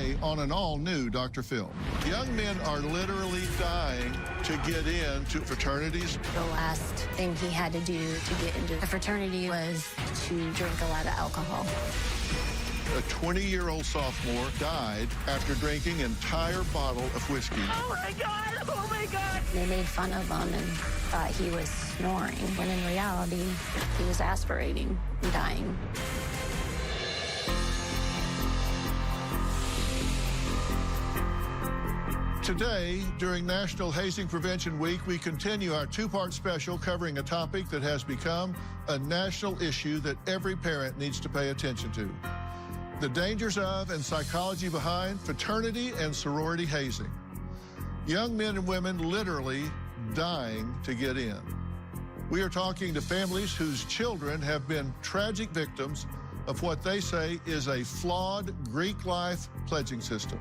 Today on an all-new Dr. Phil, young men are literally dying to get into fraternities. The last thing he had to do to get into a fraternity was to drink a lot of alcohol. A 20-year-old sophomore died after drinking an entire bottle of whiskey. Oh, my God! Oh, my God! They made fun of him and thought he was snoring, when in reality, he was aspirating and dying. Today, during National Hazing Prevention Week, we continue our two-part special covering a topic that has become a national issue that every parent needs to pay attention to: the dangers of and psychology behind fraternity and sorority hazing. Young men and women literally dying to get in. We are talking to families whose children have been tragic victims of what they say is a flawed Greek life pledging system.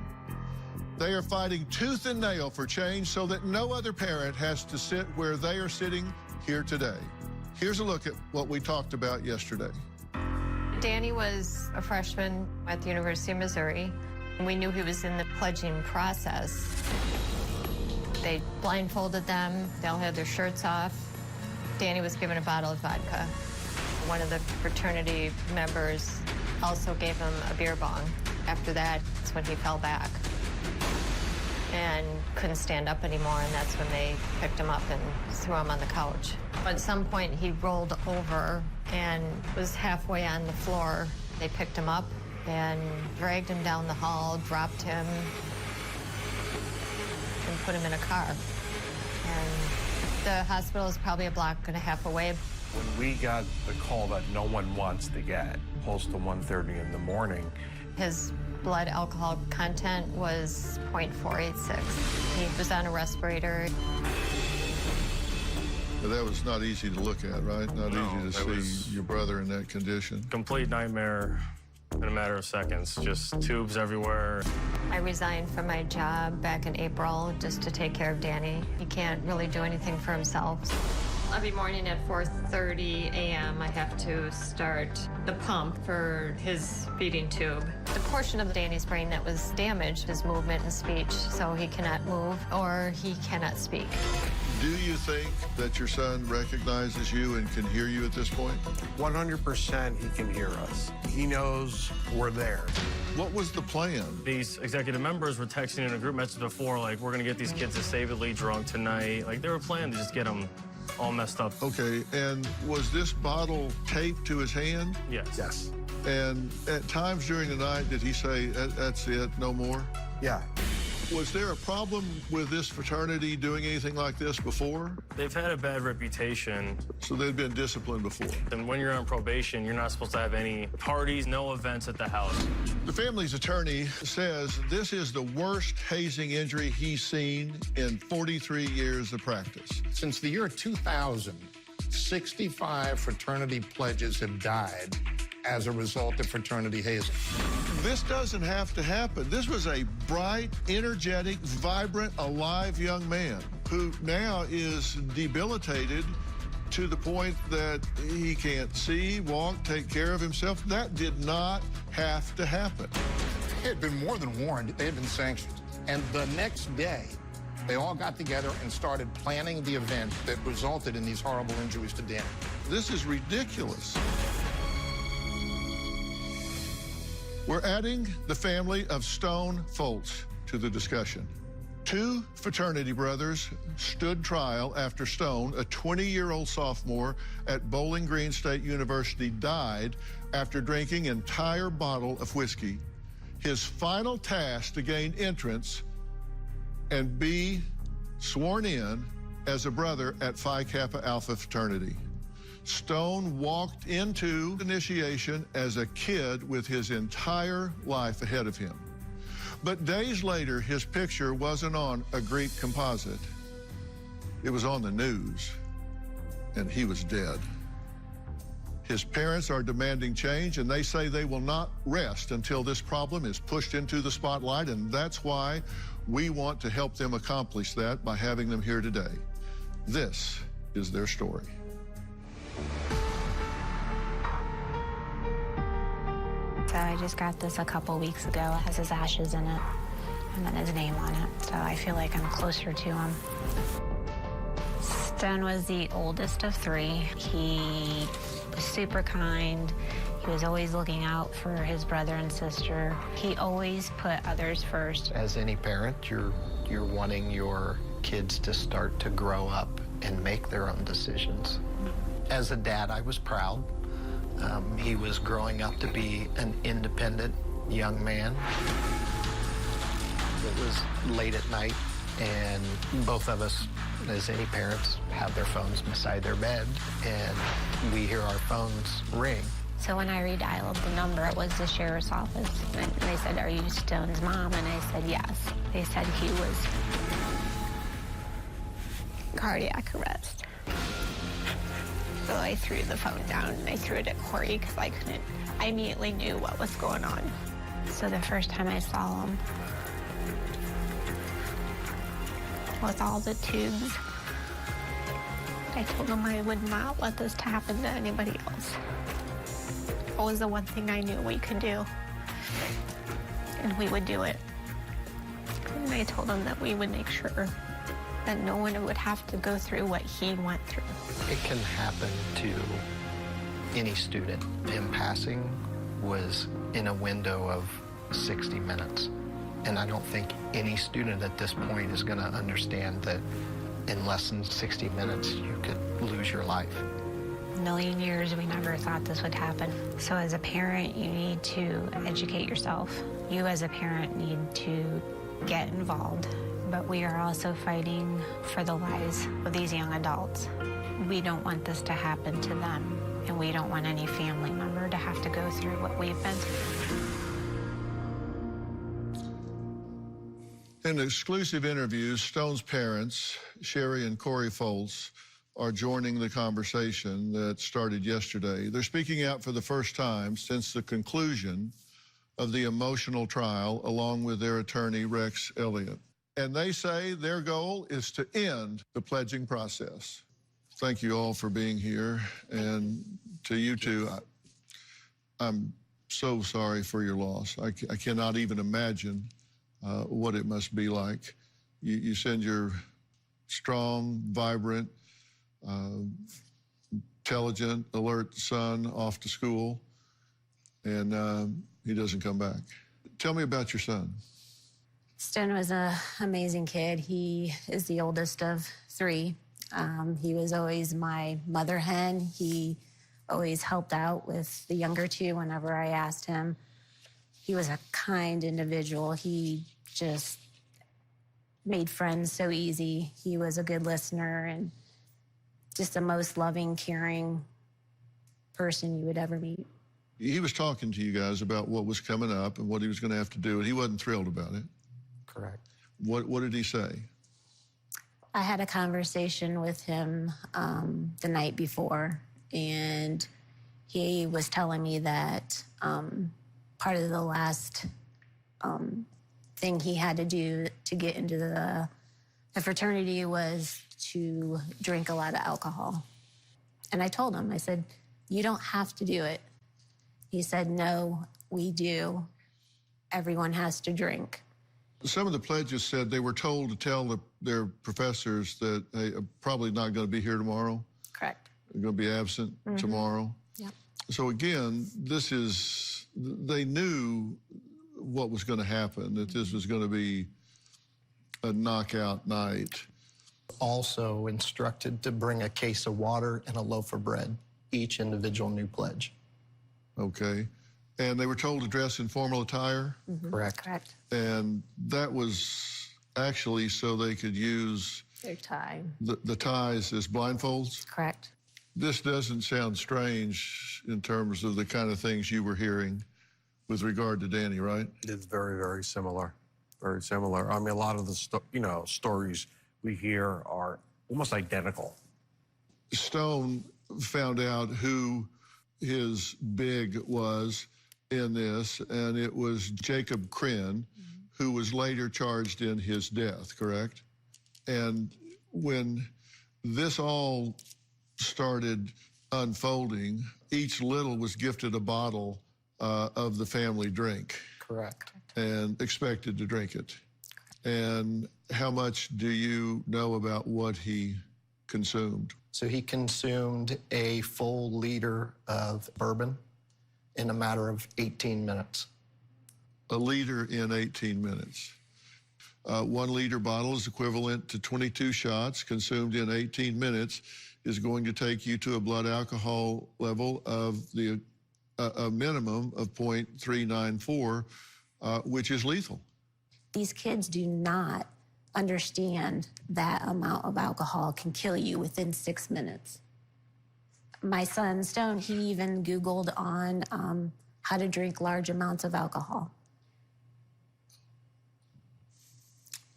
They are fighting tooth and nail for change so that no other parent has to sit where they are sitting here today. Here's a look at what we talked about yesterday. Danny was a freshman at the University of Missouri, and we knew he was in the pledging process. They blindfolded them, they all had their shirts off. Danny was given a bottle of vodka. One of the fraternity members also gave him a beer bong. After that, that's when he fell back and couldn't stand up anymore, and that's when they picked him up and threw him on the couch. At some point, he rolled over and was halfway on the floor. They picked him up and dragged him down the hall, dropped him, and put him in a car. And the hospital is probably a block and a half away. When we got the call that no one wants to get, close to 1:30 in the morning, his blood alcohol content was 0.486. He was on a respirator. But that was not easy to look at, right? Not easy to see your brother in that condition. Complete nightmare in a matter of seconds, just tubes everywhere. I resigned from my job back in April just to take care of Danny. He can't really do anything for himself. Every morning at 4:30 a.m., I have to start the pump for his feeding tube. The portion of Danny's brain that was damaged is movement and speech, so he cannot move or he cannot speak. Do you think that your son recognizes you and can hear you at this point? 100% he can hear us. He knows we're there. What was the plan? These executive members were texting in a group message before, like, we're gonna get these kids decidedly drunk tonight. Like, they were planning to just get them all messed up. Okay, and was this bottle taped to his hand? Yes. Yes. And at times during the night, did he say, that's it, no more? Yeah. Was there a problem with this fraternity doing anything like this before? They've had a bad reputation. So they'd been disciplined before. And when you're on probation, you're not supposed to have any parties, no events at the house. The family's attorney says this is the worst hazing injury he's seen in 43 years of practice. Since the year 2000, 65 fraternity pledges have died as a result of fraternity hazing. This doesn't have to happen. This was a bright, energetic, vibrant, alive young man who now is debilitated to the point that he can't see, walk, take care of himself. That did not have to happen. They had been more than warned. They had been sanctioned. And the next day, they all got together and started planning the event that resulted in these horrible injuries to Danny. This is ridiculous. We're adding the family of Stone Foltz to the discussion. Two fraternity brothers stood trial after Stone, a 20-year-old sophomore at Bowling Green State University, died after drinking an entire bottle of whiskey. His final task to gain entrance and be sworn in as a brother at Phi Kappa Alpha fraternity. Stone walked into initiation as a kid with his entire life ahead of him. But days later, his picture wasn't on a Greek composite. It was on the news, and he was dead. His parents are demanding change, and they say they will not rest until this problem is pushed into the spotlight, and that's why we want to help them accomplish that by having them here today. This is their story. So I just got this a couple weeks ago. It has his ashes in it and then his name on it. So I feel like I'm closer to him. Stone was the oldest of three. He was super kind. He was always looking out for his brother and sister. He always put others first. As any parent, you're wanting your kids to start to grow up and make their own decisions. As a dad, I was proud. He was growing up to be an independent young man. It was late at night, and both of us, as any parents, have their phones beside their bed, and we hear our phones ring. So when I redialed the number, it was the sheriff's office. And they said, "Are you Stone's mom?" And I said, "Yes." They said he was cardiac arrest. So I threw the phone down and I threw it at Corey because I immediately knew what was going on. So the first time I saw him, with all the tubes, I told him I would not let this happen to anybody else. It was the one thing I knew we could do, and we would do it. And I told him that we would make sure that no one would have to go through what he went through. It can happen to any student. Him passing was in a window of 60 minutes. And I don't think any student at this point is going to understand that in less than 60 minutes, you could lose your life. A million years, we never thought this would happen. So as a parent, you need to educate yourself. You as a parent need to get involved. But we are also fighting for the lives of these young adults. We don't want this to happen to them, and we don't want any family member to have to go through what we've been through. In exclusive interviews, Stone's parents, Sherry and Corey Foltz, are joining the conversation that started yesterday. They're speaking out for the first time since the conclusion of the emotional trial, along with their attorney, Rex Elliott. And they say their goal is to end the pledging process. Thank you all for being here. And to you two, I'm so sorry for your loss. I cannot even imagine what it must be like. You send your strong, vibrant, intelligent, alert son off to school, and he doesn't come back. Tell me about your son. Stone was an amazing kid. He is the oldest of three. He was always my mother hen. He always helped out with the younger two whenever I asked him. He was a kind individual. He just made friends so easy. He was a good listener and just the most loving, caring person you would ever meet. He was talking to you guys about what was coming up and what he was going to have to do, and he wasn't thrilled about it. Correct. What did he say? I had a conversation with him the night before, and he was telling me that part of the last thing he had to do to get into the fraternity was to drink a lot of alcohol. And I told him, I said, "You don't have to do it." He said, "No, we do. Everyone has to drink." Some of the pledges said they were told to tell their professors that they are probably not going to be here tomorrow. Correct. They're going to be absent tomorrow. Yep. So again, they knew what was going to happen, that this was going to be a knockout night. Also instructed to bring a case of water and a loaf of bread, each individual new pledge. Okay. And they were told to dress in formal attire? Correct. Correct. And that was actually so they could use Their time. the ties as blindfolds? Correct. This doesn't sound strange in terms of the kind of things you were hearing with regard to Danny, right? It's very, very similar. Very similar. I mean, a lot of the stories we hear are almost identical. Stone found out who his big was in this, and it was Jacob Kryn, who was later charged in his death, correct? And when this all started unfolding, each little was gifted a bottle of the family drink Correct. and expected to drink it. And how much do you know about what he consumed? So he consumed a full liter of bourbon in a matter of 18 minutes. A liter in 18 minutes. 1 liter bottle is equivalent to 22 shots consumed in 18 minutes is going to take you to a blood alcohol level of a minimum of 0.394, which is lethal. These kids do not understand that amount of alcohol can kill you within 6 minutes. My son, Stone, he even Googled on how to drink large amounts of alcohol.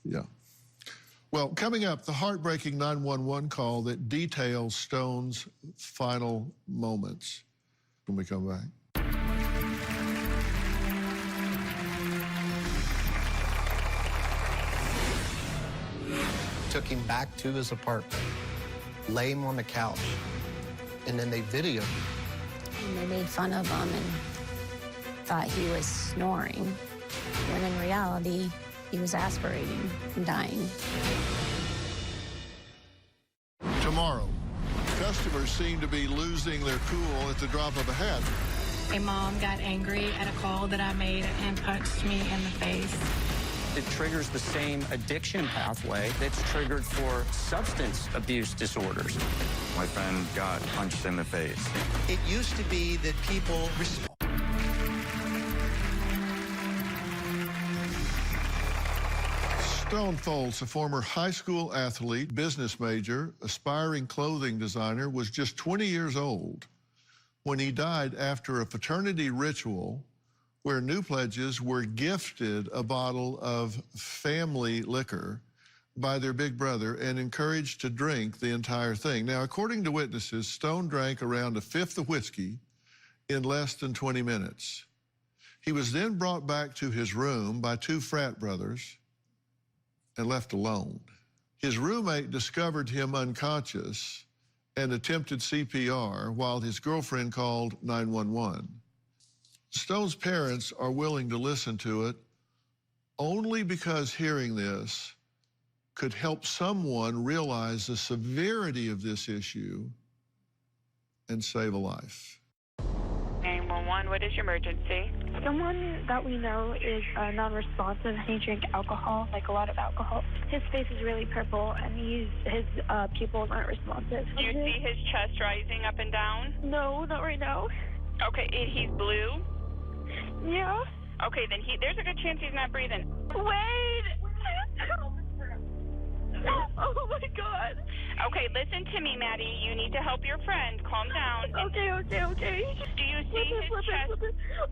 Yeah. Well, coming up, the heartbreaking 911 call that details Stone's final moments when we come back. Took him back to his apartment, lay him on the couch, and then they videoed him. And they made fun of him and thought he was snoring, when in reality, he was aspirating and dying. Tomorrow, customers seem to be losing their cool at the drop of a hat. A mom got angry at a call that I made and punched me in the face. It triggers the same addiction pathway that's triggered for substance abuse disorders. My friend got punched in the face. It used to be that people Stone Foltz, a former high school athlete, business major, aspiring clothing designer, was just 20 years old when he died after a fraternity ritual where new pledges were gifted a bottle of family liquor by their big brother and encouraged to drink the entire thing. Now, according to witnesses, Stone drank around 1/5 of whiskey in less than 20 minutes. He was then brought back to his room by 2 frat brothers and left alone. His roommate discovered him unconscious and attempted CPR while his girlfriend called 911. Stone's parents are willing to listen to it only because hearing this could help someone realize the severity of this issue and save a life. 911, what is your emergency? Someone that we know is non-responsive. He drank alcohol, like a lot of alcohol. His face is really purple, and his pupils aren't responsive. Do you see his chest rising up and down? No, not right now. Okay, he's blue? Yeah. Okay, then there's a good chance he's not breathing. Wait! Oh my God. Okay, listen to me, Maddie. You need to help your friend. Calm down. Okay. Do you see his chest?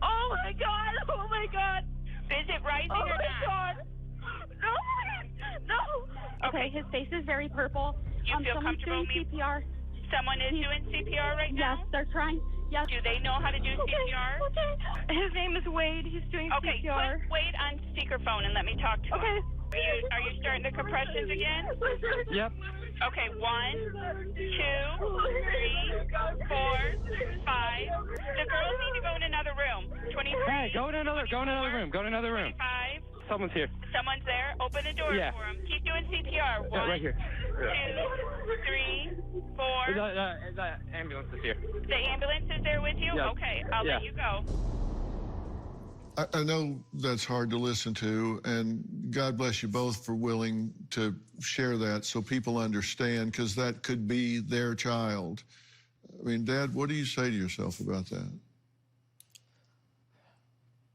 Oh my God. Oh my God. Is it rising or not? Oh my God. No. Okay, his face is very purple. You feel comfortable doing CPR. Someone is doing CPR right now? Yes, they're trying. Yes. Do they know how to do CPR? Okay. His name is Wade. He's doing CPR. Put Wade on speakerphone and let me talk to him. Are you starting the compressions again? Yep. Okay, 1, 2, 3, 4, 5. The girls need to go in another room. 23. Hey, go in another room. 25. Someone's here. Someone's there. Open the door for them. Keep doing CPR. 1, right here. 2, 3, 4. The ambulance is here. The ambulance is there with you? Yep. Okay, I'll let you go. I know that's hard to listen to, and God bless you both for willing to share that so people understand, because that could be their child. I mean, Dad, what do you say to yourself about that?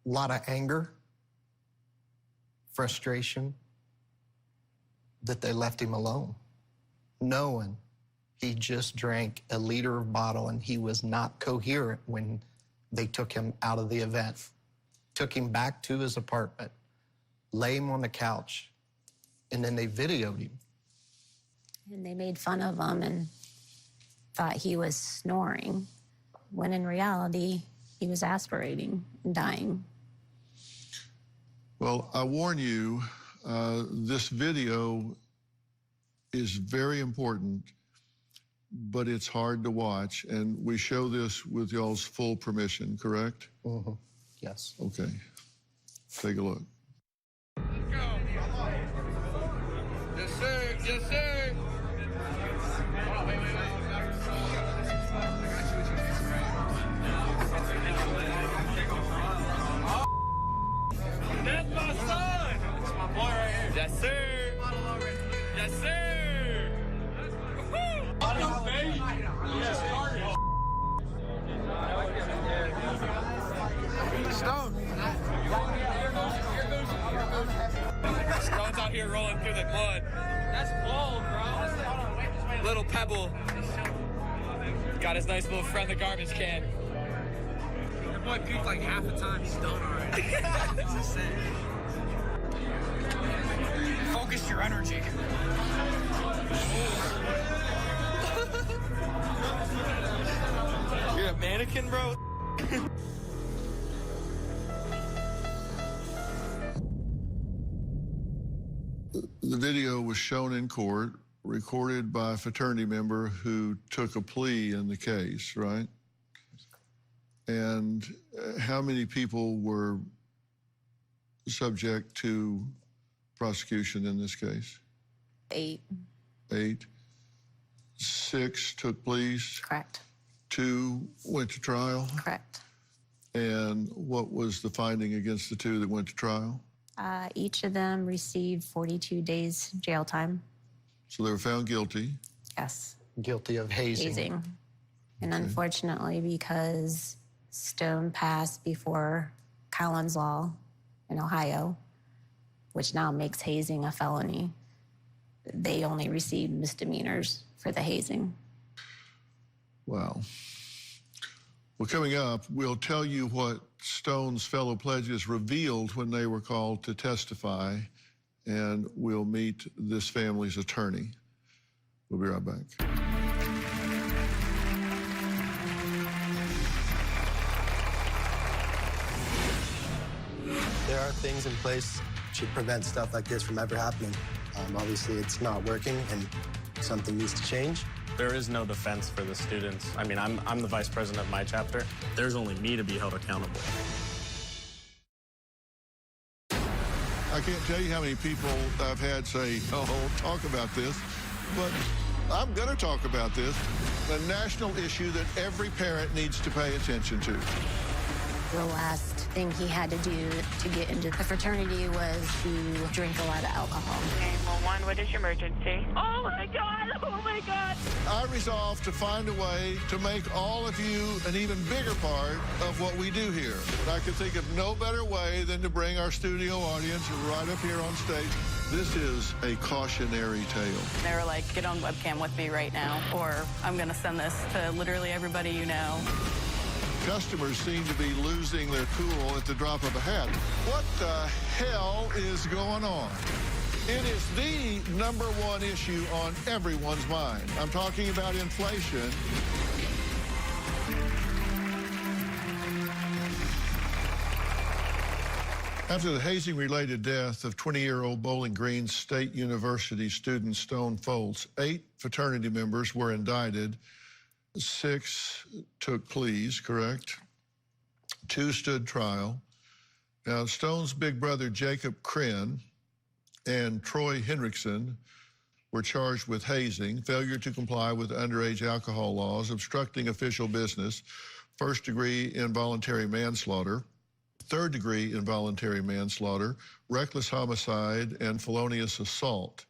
A lot of anger, frustration that they left him alone, knowing he just drank a liter of bottle and he was not coherent when they took him out of the event. Took him back to his apartment, lay him on the couch, and then they videoed him. And they made fun of him and thought he was snoring, when in reality, he was aspirating and dying. Well, I warn you, this video is very important, but it's hard to watch. And we show this with y'all's full permission, correct? Mm-hmm. Yes. Okay. Take a look. Let's go. Yes, sir. Yes, sir. Oh, wait. That's my son. That's my boy right here. Yes, sir. Yes, sir. Woo-hoo. Baby. Yes, Stone. Stone's out here rolling through the mud. That's bold, bro. Little pebble. Got his nice little friend, the garbage can. Your boy puked like half the time. He's done already. That's insane. Focus your energy. You're a mannequin, bro? The video was shown in court, recorded by a fraternity member who took a plea in the case, right? And how many people were subject to prosecution in this case? 8. 8. 6 took pleas? Correct. 2 went to trial? Correct. And what was the finding against the 2 that went to trial? Each of them received 42 days jail time. So they were found guilty? Yes. Guilty of hazing. And unfortunately, because Stone passed before Collins law in Ohio, which now makes hazing a felony, they only received misdemeanors for the hazing. Wow. Well, coming up, we'll tell you what Stone's fellow pledges revealed when they were called to testify, and we'll meet this family's attorney. We'll be right back. There are things in place to prevent stuff like this from ever happening. Obviously, it's not working, and something needs to change. There is no defense for the students. I mean, I'm the vice president of my chapter. There's only me to be held accountable. I can't tell you how many people I've had say, oh, talk about this, but I'm going to talk about this. A national issue that every parent needs to pay attention to. The last thing he had to do to get into the fraternity was to drink a lot of alcohol. 911, what is your emergency? Oh my God, oh my God. I resolved to find a way to make all of you an even bigger part of what we do here. And I could think of no better way than to bring our studio audience right up here on stage. This is a cautionary tale. They were like, get on webcam with me right now, or I'm going to send this to literally everybody you know. Customers seem to be losing their cool at the drop of a hat. What the hell is going on? It is the #1 issue on everyone's mind. I'm talking about inflation. After the hazing-related death of 20-year-old Bowling Green State University student Stone Foltz, 8 fraternity members were indicted. 6 took pleas, correct? 2 stood trial. Now, Stone's big brother, Jacob Krenn, and Troy Hendrickson were charged with hazing, failure to comply with underage alcohol laws, obstructing official business, first-degree involuntary manslaughter, third-degree involuntary manslaughter, reckless homicide, and felonious assault.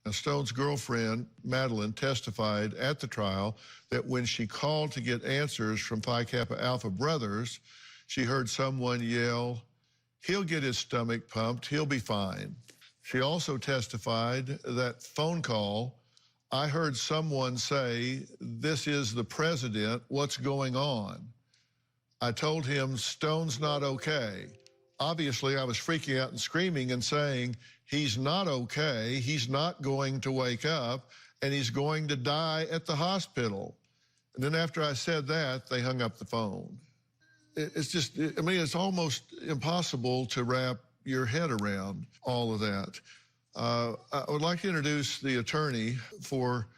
Now, Stone's girlfriend, Madeline, testified at the trial that when she called to get answers from Phi Kappa Alpha brothers, she heard someone yell, "He'll get his stomach pumped, he'll be fine." She also testified that phone call, "I heard someone say, 'This is the president, what's going on?' I told him, 'Stone's not okay.' Obviously, I was freaking out and screaming and saying, 'He's not okay, he's not going to wake up, and he's going to die at the hospital.' And then after I said that, they hung up the phone." It's just, I mean, it's almost impossible to wrap your head around all of that. I would like to introduce the attorney for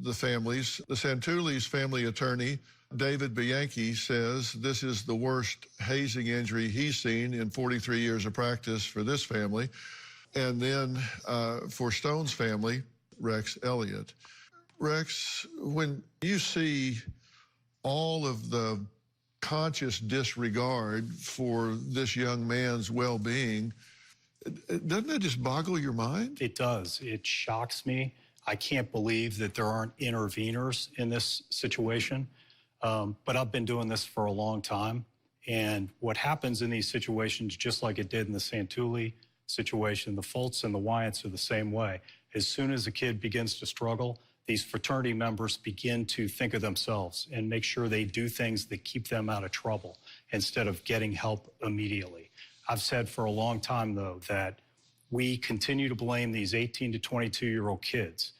the families. The Santulis family attorney, David Bianchi, says this is the worst hazing injury he's seen in 43 years of practice for this family. And then for Stone's family, Rex Elliott. Rex, when you see all of the conscious disregard for this young man's well-being, doesn't that just boggle your mind? It does. It shocks me. I can't believe that there aren't interveners in this situation. But I've been doing this for a long time. And what happens in these situations, just like it did in the Santulli situation, the Fultz and the Wyants are the same way. As soon as a kid begins to struggle, these fraternity members begin to think of themselves and make sure they do things that keep them out of trouble instead of getting help immediately. I've said for a long time, though, that we continue to blame these 18 to 22-year-old kids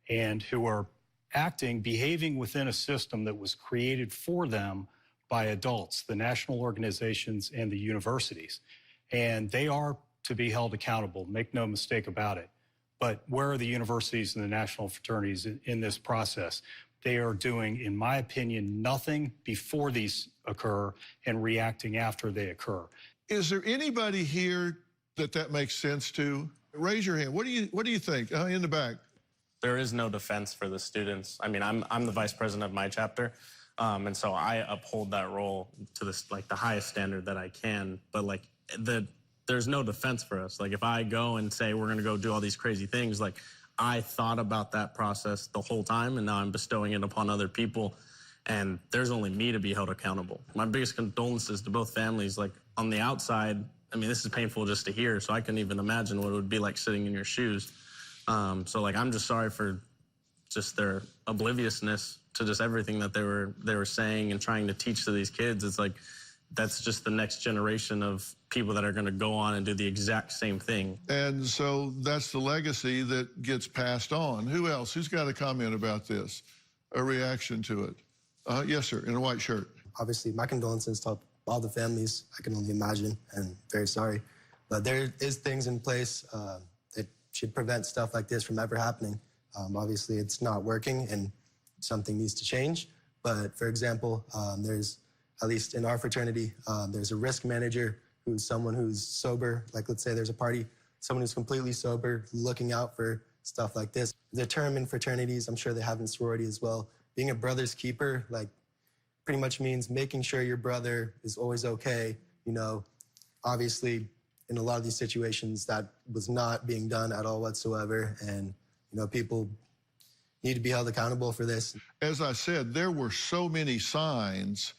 and who are behaving within a system that was created for them by adults, the national organizations and the universities. And they are to be held accountable, make no mistake about it. But where are the universities and the national fraternities in this process? They are doing, in my opinion, nothing before these occur and reacting after they occur. Is there anybody here that makes sense to? Raise your hand. What do you think? In the back. There is no defense for the students. I mean, I'm the vice president of my chapter, and so I uphold that role to the highest standard that I can. But there's no defense for us. Like if I go and say we're gonna go do all these crazy things, like I thought about that process the whole time, and now I'm bestowing it upon other people, and there's only me to be held accountable. My biggest condolences to both families. Like on the outside, I mean, this is painful just to hear, so I can even imagine what it would be like sitting in your shoes. So I'm just sorry for just their obliviousness to just everything that they were saying and trying to teach to these kids. It's like, that's just the next generation of people that are going to go on and do the exact same thing. And so that's the legacy that gets passed on. Who else? Who's got a comment about this? A reaction to it? Yes, sir, in a white shirt. Obviously, my condolences to all the families. I can only imagine, and very sorry. But there is things in place that should prevent stuff like this from ever happening. Obviously, it's not working, and something needs to change. But for example, there's, at least in our fraternity, there's a risk manager who's someone who's sober. Like, let's say there's a party, someone who's completely sober, looking out for stuff like this. The term in fraternities, I'm sure they have in sorority as well, being a brother's keeper, like, pretty much means making sure your brother is always okay. You know, obviously, in a lot of these situations, that was not being done at all whatsoever. And, you know, people need to be held accountable for this. As I said, there were so many signs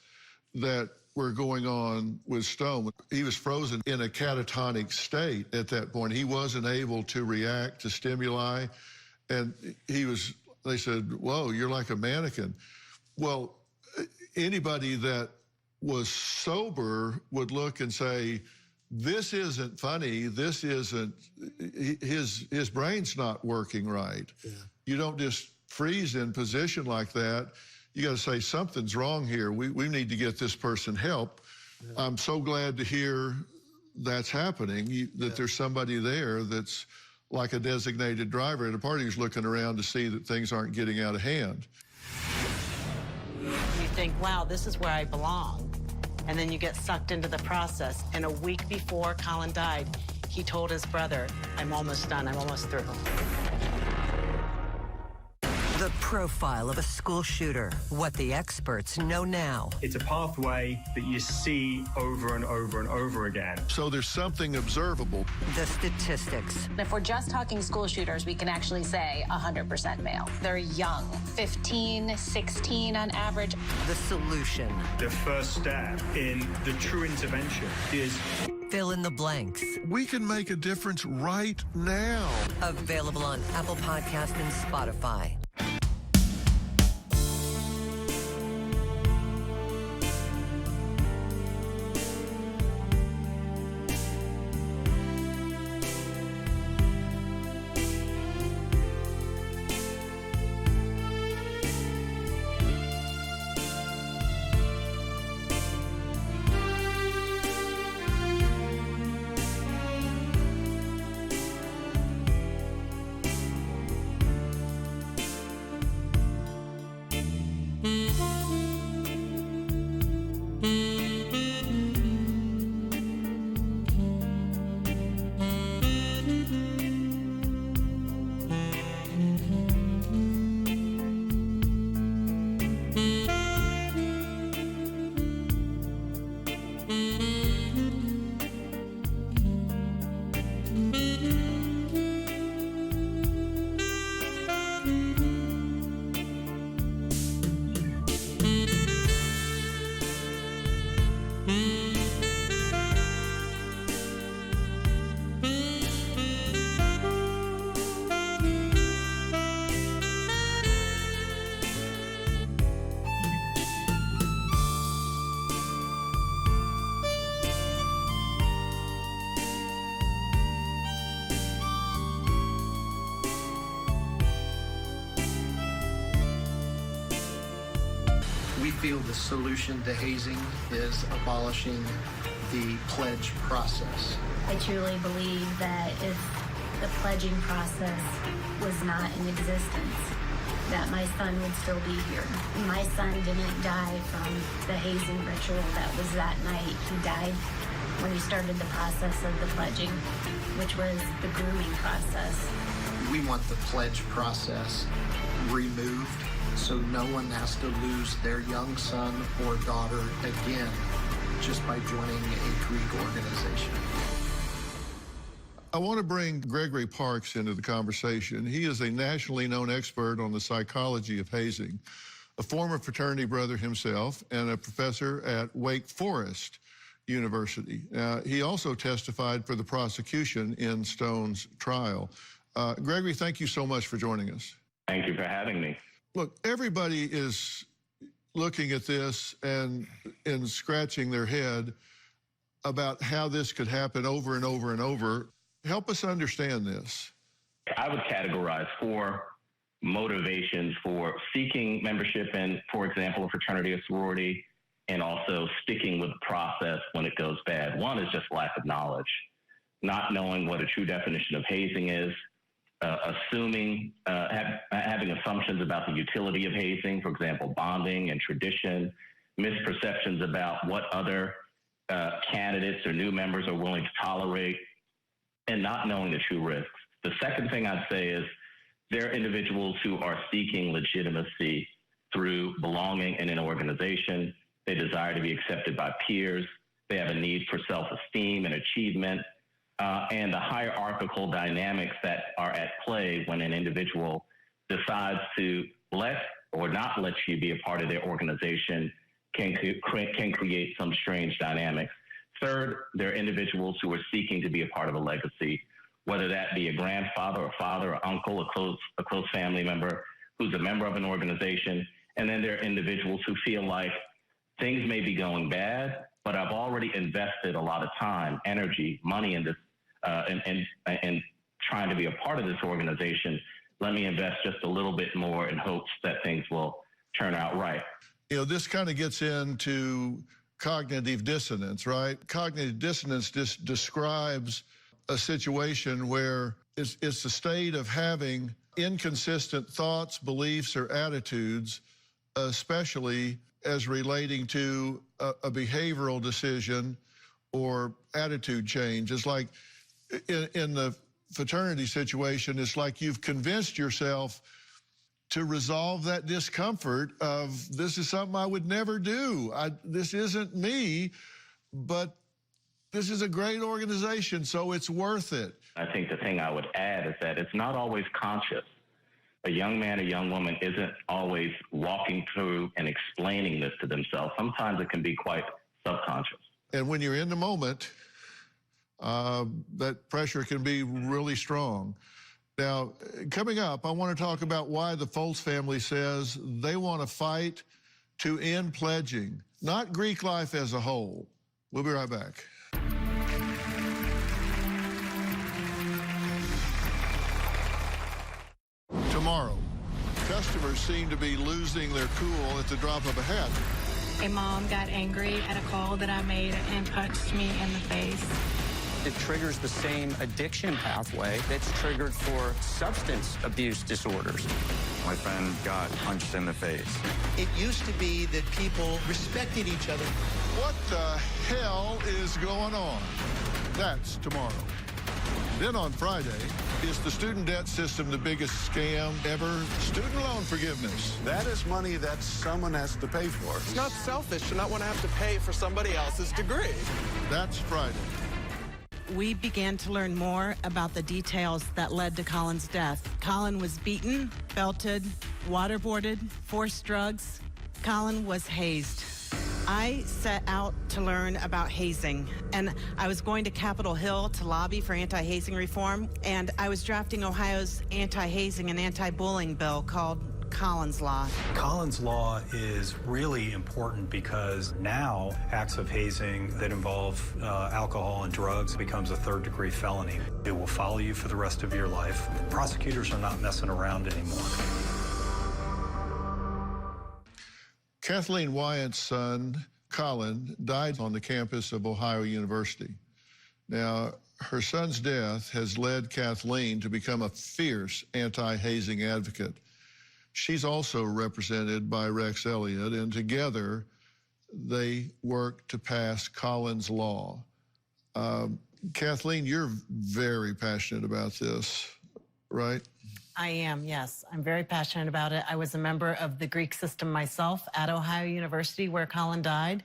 that were going on with Stone. He was frozen in a catatonic state at that point. He wasn't able to react to stimuli. And they said, whoa, you're like a mannequin. Well, anybody that was sober would look and say, this isn't funny. This isn't, his brain's not working right. Yeah. You don't just freeze in position like that. You got to say something's wrong here. We need to get this person help. Yeah. I'm so glad to hear that's happening, that there's somebody there that's like a designated driver at a party who's looking around to see that things aren't getting out of hand. You think, wow, this is where I belong. And then you get sucked into the process. And a week before Colin died, he told his brother, I'm almost done, I'm almost through. The profile of a school shooter, what the experts know now. It's a pathway that you see over and over and over again. So there's something observable. The statistics. If we're just talking school shooters, we can actually say 100% male. They're young, 15, 16 on average. The solution. The first step in the true intervention is fill in the blanks. We can make a difference right now. Available on Apple Podcast and Spotify. feel the solution to hazing is abolishing the pledge process. I truly believe that if the pledging process was not in existence, that my son would still be here. My son didn't die from the hazing ritual that was that night. He died when he started the process of the pledging, which was the grooming process. We want the pledge process removed so no one has to lose their young son or daughter again just by joining a Greek organization. I want to bring Gregory Parks into the conversation. He is a nationally known expert on the psychology of hazing, a former fraternity brother himself, and a professor at Wake Forest University. He also testified for the prosecution in Stone's trial. Gregory, thank you so much for joining us. Thank you for having me. Look, everybody is looking at this and scratching their head about how this could happen over and over and over. Help us understand this. I would categorize 4 motivations for seeking membership in, for example, a fraternity or sorority, and also sticking with the process when it goes bad. One is just lack of knowledge, not knowing what a true definition of hazing is, having assumptions about the utility of hazing, for example, bonding and tradition, misperceptions about what other candidates or new members are willing to tolerate, and not knowing the true risks. The second thing I'd say is there are individuals who are seeking legitimacy through belonging in an organization. They desire to be accepted by peers. They have a need for self-esteem and achievement, and the hierarchical dynamics that are at play when an individual decides to let or not let you be a part of their organization can create some strange dynamics. Third, there are individuals who are seeking to be a part of a legacy, whether that be a grandfather, a father, or uncle, a close family member who's a member of an organization. And then there are individuals who feel like things may be going bad, but I've already invested a lot of time, energy, money in this, and trying to be a part of this organization. Let me invest just a little bit more in hopes that things will turn out right. You know, this kind of gets into cognitive dissonance, right? Cognitive dissonance describes a situation where it's the state of having inconsistent thoughts, beliefs, or attitudes, especially as relating to a behavioral decision or attitude change. It's like in the fraternity situation, it's like you've convinced yourself to resolve that discomfort of, this is something I would never do. This isn't me, but this is a great organization, so it's worth it. I think the thing I would add is that it's not always conscious. A young man, a young woman isn't always walking through and explaining this to themselves. Sometimes it can be quite subconscious. And when you're in the moment, that pressure can be really strong. Now, coming up, I want to talk about why the Foltz family says they want to fight to end pledging, not Greek life as a whole. We'll be right back. Tomorrow, customers seem to be losing their cool at the drop of a hat. A mom got angry at a call that I made and punched me in the face. It triggers the same addiction pathway that's triggered for substance abuse disorders. My friend got punched in the face. It used to be that people respected each other. What the hell is going on? That's tomorrow. Then on Friday, is the student debt system the biggest scam ever? Student loan forgiveness. That is money that someone has to pay for. It's not selfish to not want to have to pay for somebody else's degree. That's Friday. We began to learn more about the details that led to Colin's death. Colin was beaten, belted, waterboarded, forced drugs. Colin was hazed. I set out to learn about hazing, and I was going to Capitol Hill to lobby for anti-hazing reform, and I was drafting Ohio's anti-hazing and anti-bullying bill called Colin's Law. Colin's Law is really important because now acts of hazing that involve alcohol and drugs becomes a third-degree felony. It will follow you for the rest of your life. Prosecutors are not messing around anymore. Kathleen Wyatt's son, Colin, died on the campus of Ohio University. Now, her son's death has led Kathleen to become a fierce anti-hazing advocate. She's also represented by Rex Elliott, and together they work to pass Colin's Law. Kathleen, you're very passionate about this, right? I am, yes. I'm very passionate about it. I was a member of the Greek system myself at Ohio University where Colin died.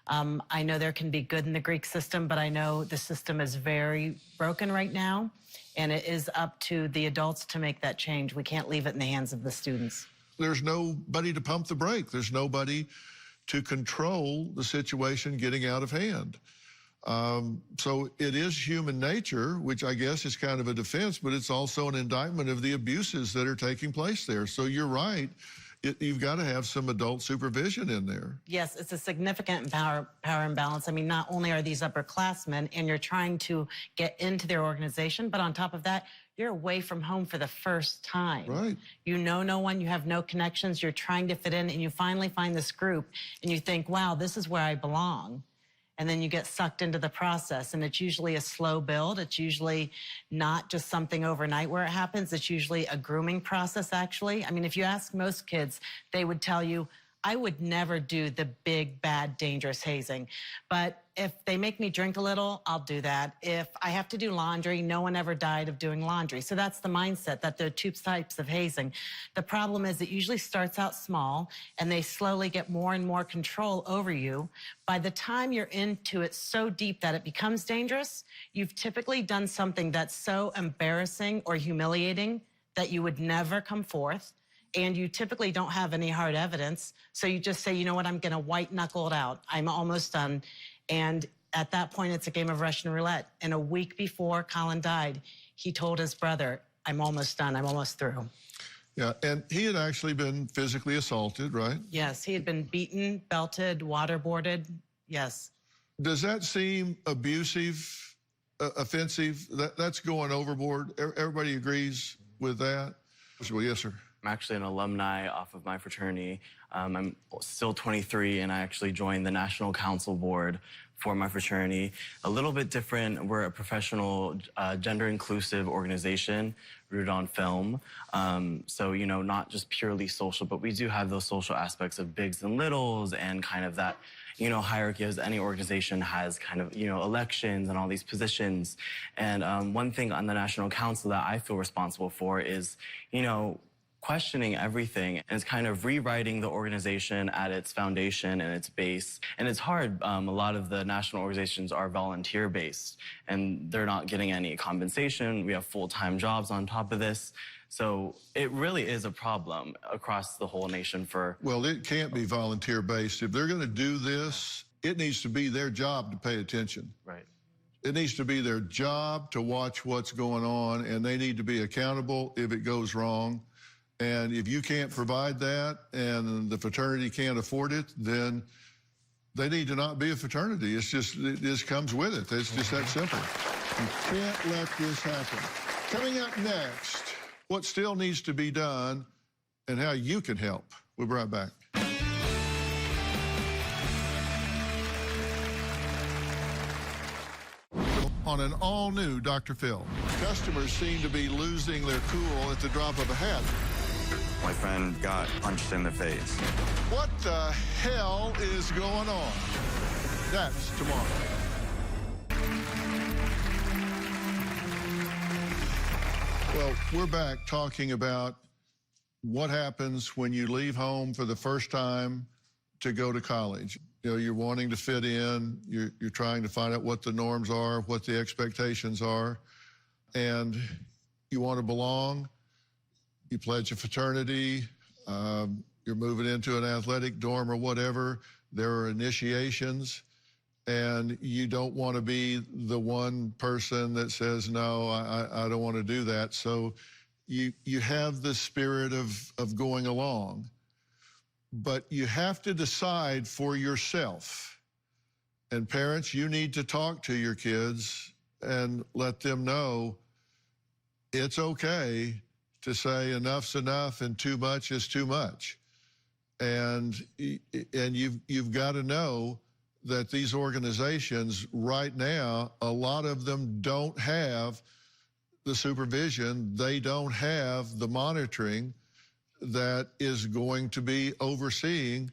I know there can be good in the Greek system, but I know the system is very broken right now, and it is up to the adults to make that change. We can't leave it in the hands of the students. There's nobody to pump the brake. There's nobody to control the situation getting out of hand. So it is human nature, which I guess is kind of a defense, but it's also an indictment of the abuses that are taking place there. So you're right. You've got to have some adult supervision in there. Yes, it's a significant power imbalance. I mean, not only are these upperclassmen and you're trying to get into their organization, but on top of that, you're away from home for the first time. Right. You know no one, you have no connections, you're trying to fit in, and you finally find this group, and you think, wow, this is where I belong. And then you get sucked into the process, and it's usually a slow build. It's usually not just something overnight where it happens. It's usually a grooming process, actually. I mean, if you ask most kids, they would tell you, I would never do the big, bad, dangerous hazing. But if they make me drink a little, I'll do that. If I have to do laundry, no one ever died of doing laundry. So that's the mindset, that there are two types of hazing. The problem is it usually starts out small, and they slowly get more and more control over you. By the time you're into it so deep that it becomes dangerous, you've typically done something that's so embarrassing or humiliating that you would never come forth. And you typically don't have any hard evidence. So you just say, you know what, I'm gonna white knuckle it out. I'm almost done. And at that point, it's a game of Russian roulette. And a week before Colin died, he told his brother, I'm almost done, I'm almost through. Yeah, and he had actually been physically assaulted, right? Yes, he had been beaten, belted, waterboarded, yes. Does that seem abusive, offensive? That's going overboard? Everybody agrees with that? Well, yes, sir. I'm actually an alumni off of my fraternity. I'm still 23, and I actually joined the National Council Board for my fraternity. A little bit different. We're a professional, gender-inclusive organization rooted on film. So, you know, not just purely social, but we do have those social aspects of bigs and littles and kind of that, you know, hierarchy as any organization has, kind of, you know, elections and all these positions. And one thing on the National Council that I feel responsible for is, you know, questioning everything, and it's kind of rewriting the organization at its foundation and its base. And it's hard. A lot of the national organizations are volunteer-based, and they're not getting any compensation. We have full-time jobs on top of this. So it really is a problem across the whole nation for... Well, it can't be volunteer-based. If they're going to do this, it needs to be their job to pay attention. Right. It needs to be their job to watch what's going on, and they need to be accountable if it goes wrong. And if you can't provide that and the fraternity can't afford it, then they need to not be a fraternity. It's just, it just comes with it. It's just that simple. You can't let this happen. Coming up next, what still needs to be done and how you can help. We'll be right back. On an all-new Dr. Phil. Customers seem to be losing their cool at the drop of a hat. My friend got punched in the face. What the hell is going on? That's tomorrow. Well, we're back talking about what happens when you leave home for the first time to go to college. You know, you're wanting to fit in, you're trying to find out what the norms are, what the expectations are, and you want to belong. You pledge a fraternity, you're moving into an athletic dorm or whatever, there are initiations, and you don't want to be the one person that says, no, I don't want to do that. So you have the spirit of going along. But you have to decide for yourself. And parents, you need to talk to your kids and let them know it's okay to say enough's enough and too much is too much. And you've got to know that these organizations right now, a lot of them don't have the supervision, they don't have the monitoring that is going to be overseeing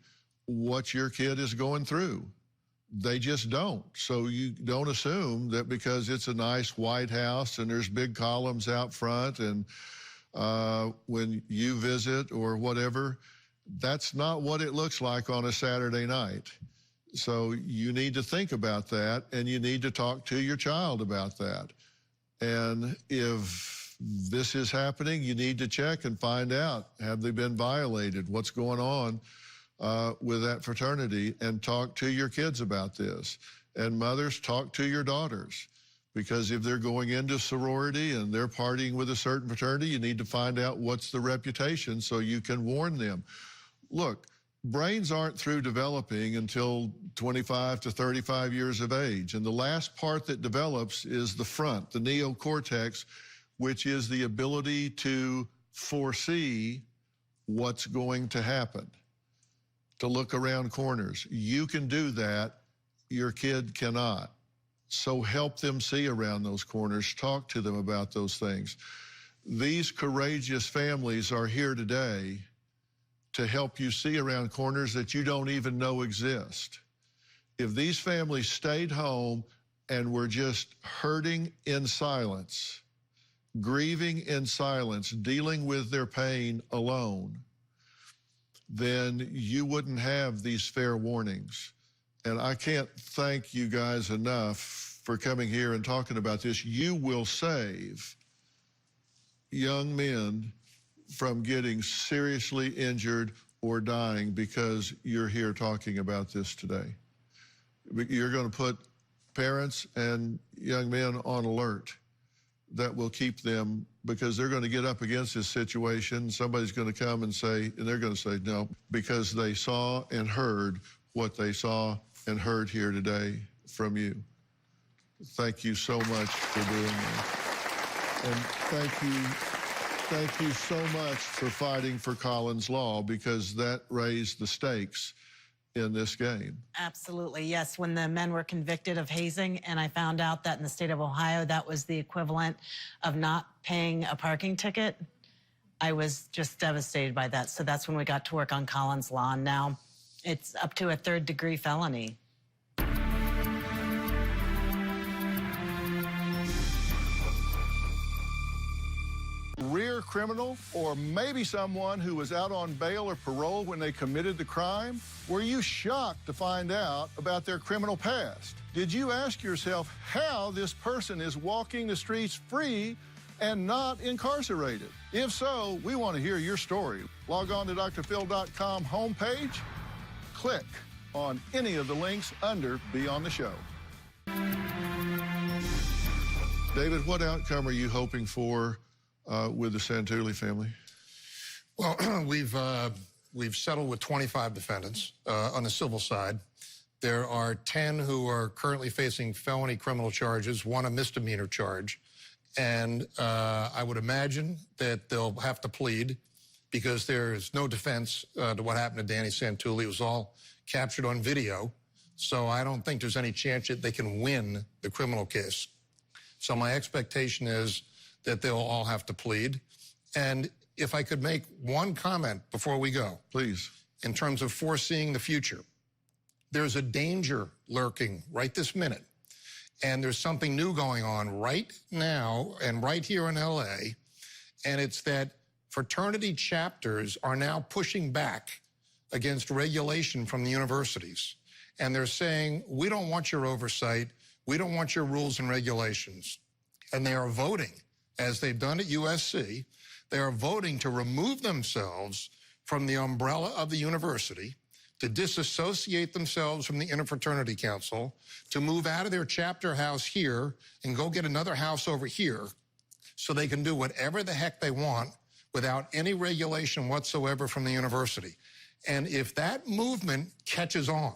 what your kid is going through. They just don't. So you don't assume that because it's a nice white house and there's big columns out front and when you visit or whatever, that's not what it looks like on a Saturday night. So you need to think about that, and you need to talk to your child about that. And if this is happening, you need to check and find out, have they been violated? What's going on with that fraternity? And talk to your kids about this. And mothers, talk to your daughters. Because if they're going into sorority and they're partying with a certain fraternity, you need to find out what's the reputation so you can warn them. Look, brains aren't through developing until 25 to 35 years of age. And the last part that develops is the front, the neocortex, which is the ability to foresee what's going to happen, to look around corners. You can do that. Your kid cannot. So help them see around those corners. Talk to them about those things. These courageous families are here today to help you see around corners that you don't even know exist. If these families stayed home and were just hurting in silence, grieving in silence, dealing with their pain alone, then you wouldn't have these fair warnings. And I can't thank you guys enough for coming here and talking about this. You will save young men from getting seriously injured or dying because you're here talking about this today. You're going to put parents and young men on alert that will keep them, because they're going to get up against this situation. Somebody's going to come and say, and they're going to say no, because they saw and heard what they saw and heard here today from you. Thank you so much for doing that. And thank you so much for fighting for Collins Law, because that raised the stakes in this game. Absolutely, yes. When the men were convicted of hazing, and I found out that in the state of Ohio, that was the equivalent of not paying a parking ticket, I was just devastated by that. So that's when we got to work on Collins Law. And now it's up to a third-degree felony. Rear criminal, or maybe someone who was out on bail or parole when they committed the crime? Were you shocked to find out about their criminal past? Did you ask yourself how this person is walking the streets free and not incarcerated? If so, we want to hear your story. Log on to drphil.com homepage, click on any of the links under Be on the Show. David, what outcome are you hoping for with the Santulli family? Well, we've settled with 25 defendants on the civil side. There are 10 who are currently facing felony criminal charges, one a misdemeanor charge. And I would imagine that they'll have to plead because there is no defense to what happened to Danny Santulli. It was all captured on video. So I don't think there's any chance that they can win the criminal case. So my expectation is that they'll all have to plead. And if I could make one comment before we go. Please. In terms of foreseeing the future, there's a danger lurking right this minute. And there's something new going on right now and right here in LA. And it's that fraternity chapters are now pushing back against regulation from the universities. And they're saying, we don't want your oversight. We don't want your rules and regulations. And they are voting, as they've done at USC, they are voting to remove themselves from the umbrella of the university, to disassociate themselves from the Interfraternity Council, to move out of their chapter house here and go get another house over here so they can do whatever the heck they want without any regulation whatsoever from the university. And if that movement catches on,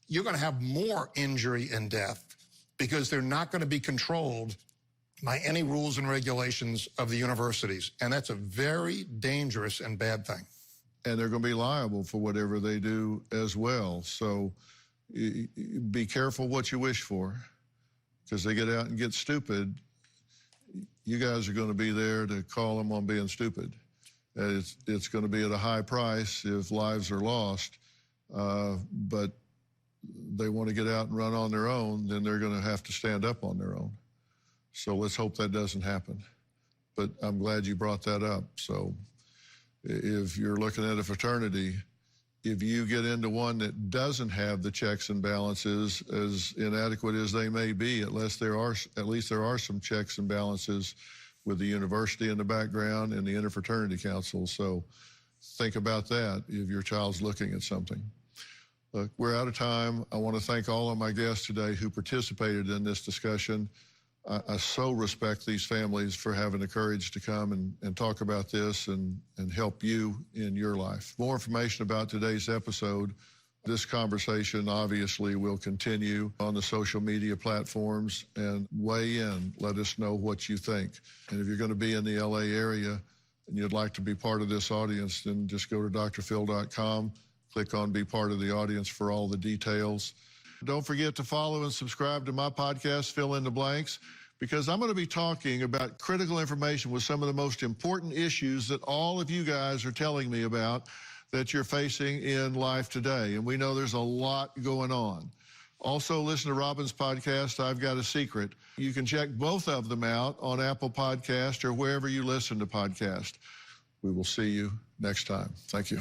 you're going to have more injury and death because they're not going to be controlled by any rules and regulations of the universities. And that's a very dangerous and bad thing. and they're going to be liable for whatever they do as well. So be careful what you wish for, because they get out and get stupid. You guys are going to be there to call them on being stupid. It's going to be at a high price if lives are lost, but they want to get out and run on their own, then they're going to have to stand up on their own. So let's hope that doesn't happen. But I'm glad you brought that up. So if you're looking at a fraternity, if you get into one that doesn't have the checks and balances, as inadequate as they may be, at least there are some checks and balances with the university in the background and the interfraternity council. So think about that if your child's looking at something. Look, we're out of time. I want to thank all of my guests today who participated in this discussion. I so respect these families for having the courage to come and talk about this and help you in your life. More information about today's episode. This conversation obviously will continue on the social media platforms, and weigh in. Let us know what you think. And if you're going to be in the LA area and you'd like to be part of this audience, then just go to drphil.com, click on Be Part of the Audience for all the details. Don't forget to follow and subscribe to my podcast, Fill in the Blanks, because I'm going to be talking about critical information with some of the most important issues that all of you guys are telling me about that you're facing in life today. And we know there's a lot going on. Also, listen to Robin's podcast, I've Got a Secret. You can check both of them out on Apple Podcast or wherever you listen to podcasts. We will see you next time. Thank you.